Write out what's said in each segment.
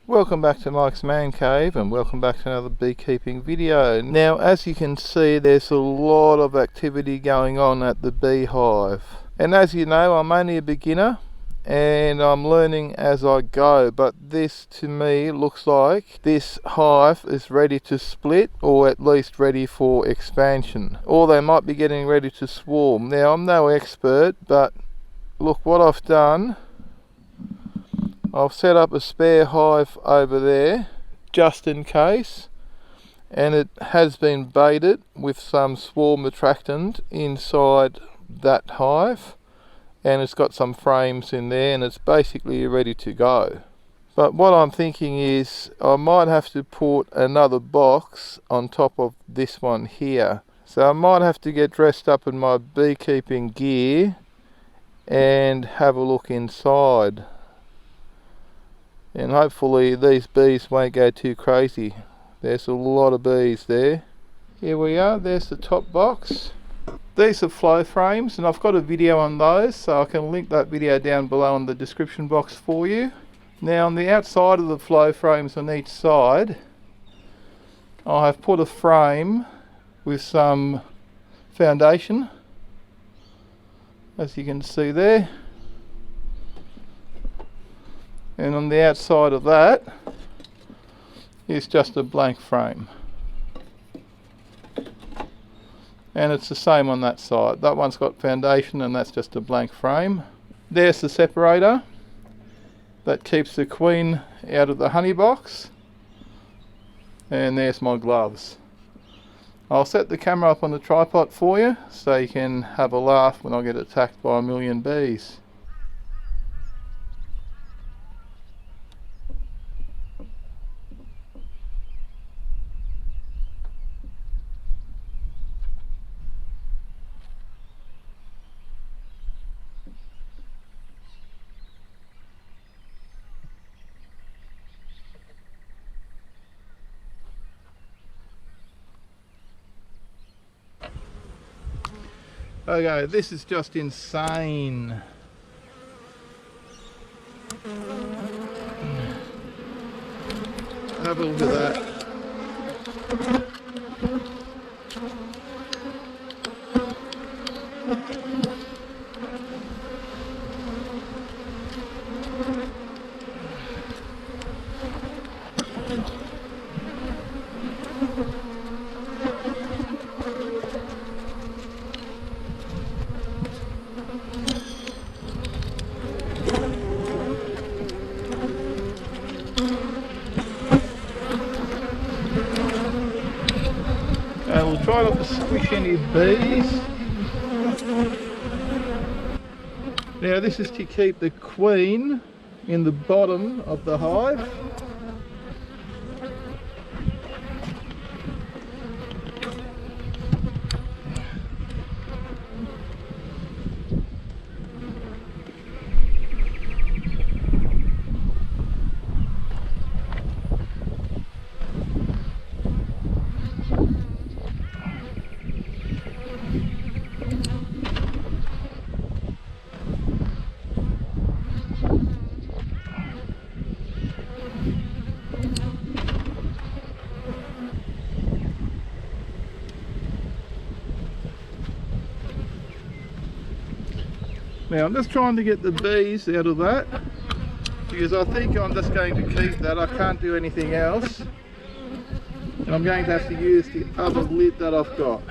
Welcome back to Mike's Man Cave and welcome back to another beekeeping video. Now, as you can see, there's a lot of activity going on at the beehive. And as you know, I'm only a beginner and I'm learning as I go, but this to me looks like this hive is ready to split, or at least ready for expansion, or they might be getting ready to swarm. Now, I'm no expert, but look what I've done. I've set up a spare hive over there just in case, and it has been baited with some swarm attractant inside that hive, and it's got some frames in there and it's basically ready to go. But what I'm thinking is I might have to put another box on top of this one here, so I might have to get dressed up in my beekeeping gear and have a look inside. And hopefully these bees won't go too crazy. There's a lot of bees there. Here we are, there's the top box. These are flow frames and I've got a video on those, so I can link that video down below in the description box for you. Now on the outside of the flow frames on each side, I have put a frame with some foundation, as you can see there. And on the outside of that is just a blank frame. And it's the same on that side. That one's got foundation and that's just a blank frame. There's the separator that keeps the queen out of the honey box. And there's my gloves. I'll set the camera up on the tripod for you so you can have a laugh when I get attacked by a million bees. Okay, this is just insane. Have a look at that. We'll try not to squish any bees. Now this is to keep the queen in the bottom of the hive. Now I'm just trying to get the bees out of that, because I think I'm just going to keep that. I can't do anything else, and I'm going to have to use the other lid that I've got.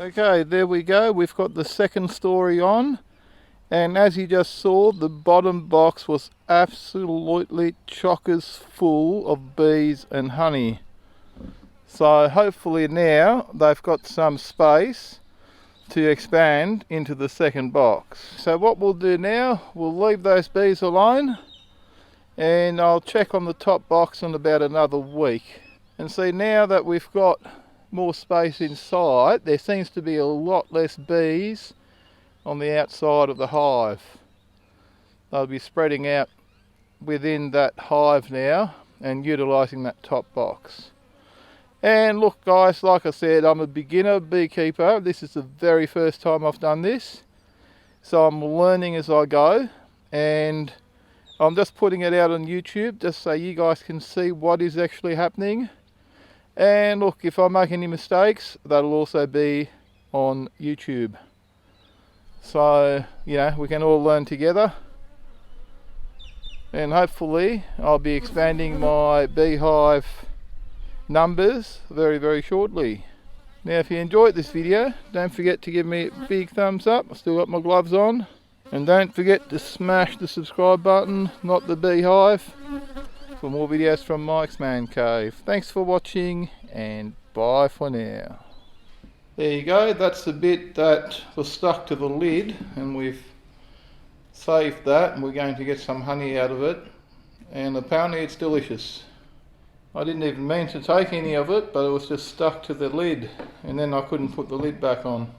Okay, there we go. We've got the second story on, and as you just saw, the bottom box was absolutely chockers full of bees and honey. So hopefully now they've got some space to expand into the second box. So what we'll do now, we'll leave those bees alone, and I'll check on the top box in about another week. And see, now that we've got more space inside, there seems to be a lot less bees on the outside of the hive. They'll be spreading out within that hive now and utilising that top box. And look guys, like I said, I'm a beginner beekeeper. This is the very first time I've done this, so I'm learning as I go, and I'm just putting it out on YouTube just so you guys can see what is actually happening. And look, if I make any mistakes, that'll also be on YouTube. So, you know, we can all learn together. And hopefully I'll be expanding my beehive numbers very, very shortly. Now, if you enjoyed this video, don't forget to give me a big thumbs up. I've still got my gloves on. And don't forget to smash the subscribe button, not the beehive, for more videos from Mike's Man Cave. Thanks for watching, and bye for now. There you go, that's the bit that was stuck to the lid, and we've saved that, and we're going to get some honey out of it, and apparently it's delicious. I didn't even mean to take any of it, but it was just stuck to the lid, and then I couldn't put the lid back on.